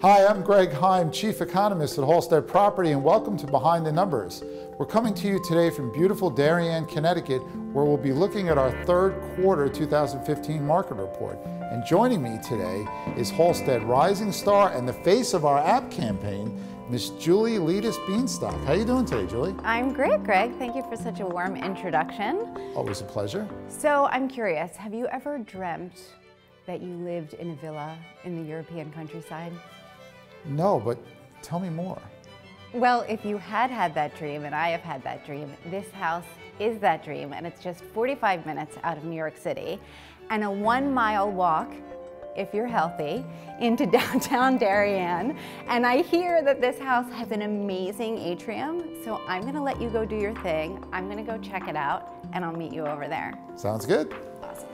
Hi, I'm Greg Heym, Chief Economist at Halstead Property, and welcome to Behind the Numbers. We're coming to you today from beautiful Darien, Connecticut, where we'll be looking at our third quarter 2015 market report. And joining me today is Halstead rising star and the face of our app campaign, Miss Julie Leedes-Bienstock. How are you doing today, Julie? I'm great, Greg. Thank you for such a warm introduction. Always a pleasure. So I'm curious, have you ever dreamt that you lived in a villa in the European countryside? No, but tell me more. Well, if you had that dream, and I have had that dream, this house is that dream, and it's just 45 minutes out of New York City, and a 1-mile walk, if you're healthy, into downtown Darien. And I hear that this house has an amazing atrium, so I'm gonna let you go do your thing. I'm gonna go check it out, and I'll meet you over there. Sounds good. Awesome.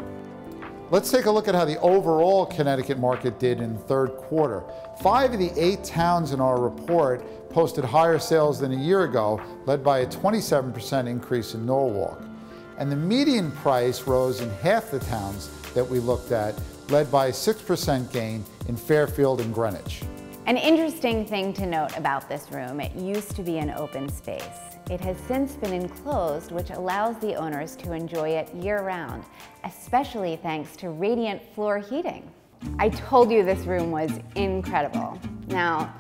Let's take a look at how the overall Connecticut market did in the third quarter. 5 of the 8 towns in our report posted higher sales than a year ago, led by a 27% increase in Norwalk. And the median price rose in half the towns that we looked at, led by a 6% gain in Fairfield and Greenwich. An interesting thing to note about this room, it used to be an open space. It has since been enclosed, which allows the owners to enjoy it year-round, especially thanks to radiant floor heating. I told you this room was incredible. Now,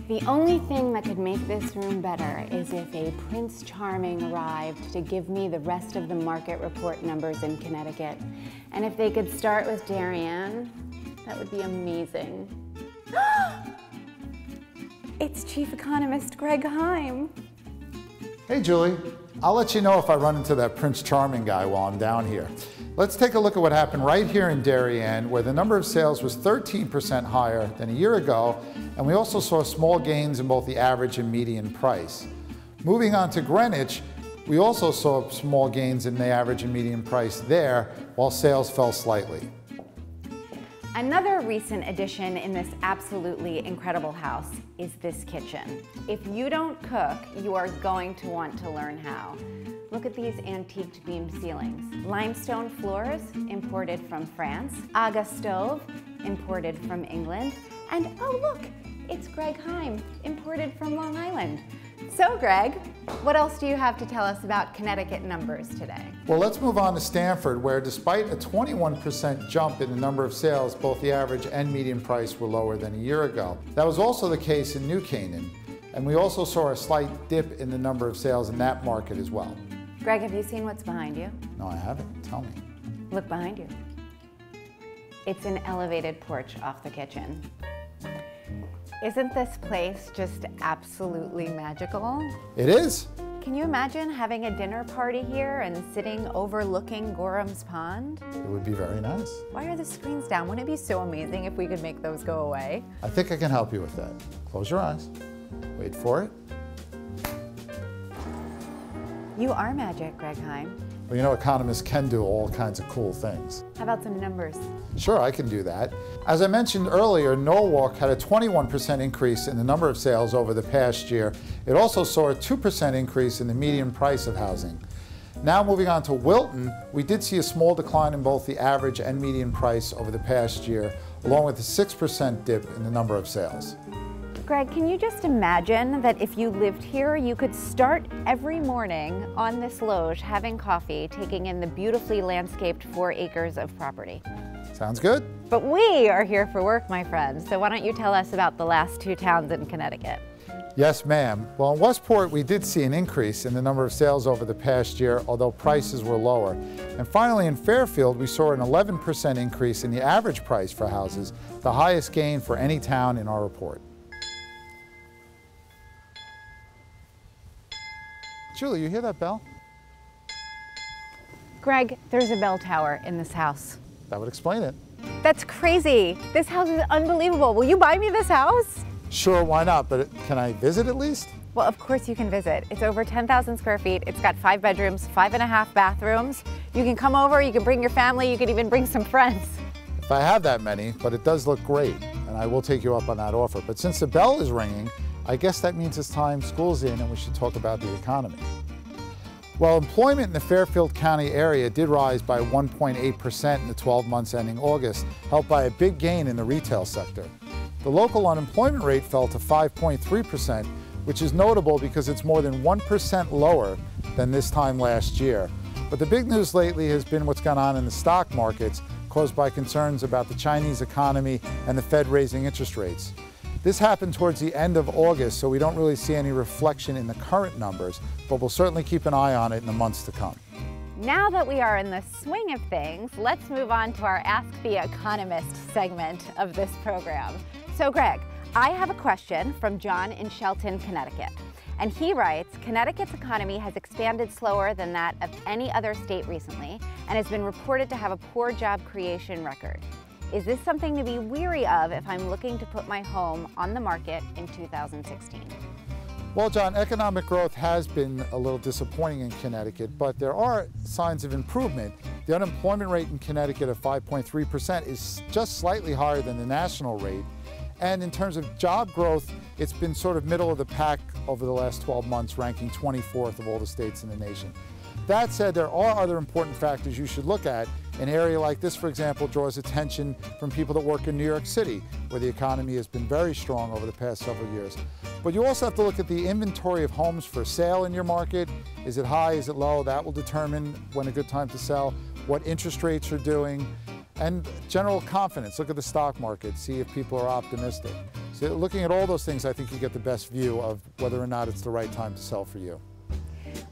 the only thing that could make this room better is if a Prince Charming arrived to give me the rest of the market report numbers in Connecticut. And if they could start with Darien, that would be amazing. It's Chief Economist Greg Heym. Hey Julie, I'll let you know if I run into that Prince Charming guy while I'm down here. Let's take a look at what happened right here in Darien, where the number of sales was 13% higher than a year ago, and we also saw small gains in both the average and median price. Moving on to Greenwich, we also saw small gains in the average and median price there, while sales fell slightly. Another recent addition in this absolutely incredible house is this kitchen. If you don't cook, you are going to want to learn how. Look at these antiqued beam ceilings. Limestone floors, imported from France. Aga stove, imported from England. And oh look, it's Greg Heym, imported from Long Island. So Greg, what else do you have to tell us about Connecticut numbers today? Well, let's move on to Stamford, where despite a 21% jump in the number of sales, both the average and median price were lower than a year ago. That was also the case in New Canaan, and we also saw a slight dip in the number of sales in that market as well. Greg, have you seen what's behind you? No, I haven't. Tell me. Look behind you. It's an elevated porch off the kitchen. Isn't this place just absolutely magical? It is. Can you imagine having a dinner party here and sitting overlooking Gorham's Pond? It would be very nice. Why are the screens down? Wouldn't it be so amazing if we could make those go away? I think I can help you with that. Close your eyes. Wait for it. You are magic, Greg Heym. Well, you know, economists can do all kinds of cool things. How about some numbers? Sure, I can do that. As I mentioned earlier, Norwalk had a 21% increase in the number of sales over the past year. It also saw a 2% increase in the median price of housing. Now moving on to Wilton, we did see a small decline in both the average and median price over the past year, along with a 6% dip in the number of sales. Greg, can you just imagine that if you lived here, you could start every morning on this loge having coffee, taking in the beautifully landscaped 4 acres of property? Sounds good. But we are here for work, my friends, so why don't you tell us about the last 2 towns in Connecticut? Yes, ma'am. Well, in Westport, we did see an increase in the number of sales over the past year, although prices were lower. And finally, in Fairfield, we saw an 11% increase in the average price for houses, the highest gain for any town in our report. Julie, you hear that bell? Greg, there's a bell tower in this house. That would explain it. That's crazy. This house is unbelievable. Will you buy me this house? Sure, why not? But can I visit at least? Well, of course you can visit. It's over 10,000 square feet. It's got 5 bedrooms, 5.5 bathrooms. You can come over, you can bring your family, you can even bring some friends. If I have that many, but it does look great, and I will take you up on that offer. But since the bell is ringing, I guess that means it's time school's in and we should talk about the economy. Well, employment in the Fairfield County area did rise by 1.8% in the 12 months ending August, helped by a big gain in the retail sector. The local unemployment rate fell to 5.3%, which is notable because it's more than 1% lower than this time last year. But the big news lately has been what's gone on in the stock markets, caused by concerns about the Chinese economy and the Fed raising interest rates. This happened towards the end of August, so we don't really see any reflection in the current numbers, but we'll certainly keep an eye on it in the months to come. Now that we are in the swing of things, let's move on to our Ask the Economist segment of this program. So Greg, I have a question from John in Shelton, Connecticut. And he writes, Connecticut's economy has expanded slower than that of any other state recently and has been reported to have a poor job creation record. Is this something to be weary of if I'm looking to put my home on the market in 2016? Well, John, economic growth has been a little disappointing in Connecticut, but there are signs of improvement. The unemployment rate in Connecticut of 5.3% is just slightly higher than the national rate. And in terms of job growth, it's been sort of middle of the pack over the last 12 months, ranking 24th of all the states in the nation. That said, there are other important factors you should look at. An area like this, for example, draws attention from people that work in New York City, where the economy has been very strong over the past several years. But you also have to look at the inventory of homes for sale in your market. Is it high? Is it low? That will determine when a good time to sell, what interest rates are doing, and general confidence. Look at the stock market, see if people are optimistic. So looking at all those things, I think you get the best view of whether or not it's the right time to sell for you.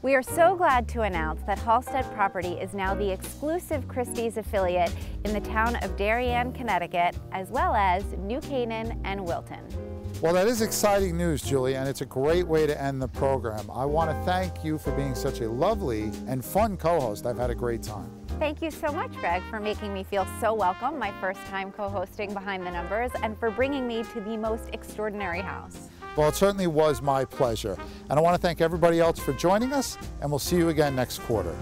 We are so glad to announce that Halstead Property is now the exclusive Christie's affiliate in the town of Darien, Connecticut, as well as New Canaan and Wilton. Well, that is exciting news, Julie, and it's a great way to end the program. I want to thank you for being such a lovely and fun co-host. I've had a great time. Thank you so much, Greg, for making me feel so welcome, my first time co-hosting Behind the Numbers, and for bringing me to the most extraordinary house. Well, it certainly was my pleasure. And I want to thank everybody else for joining us, and we'll see you again next quarter.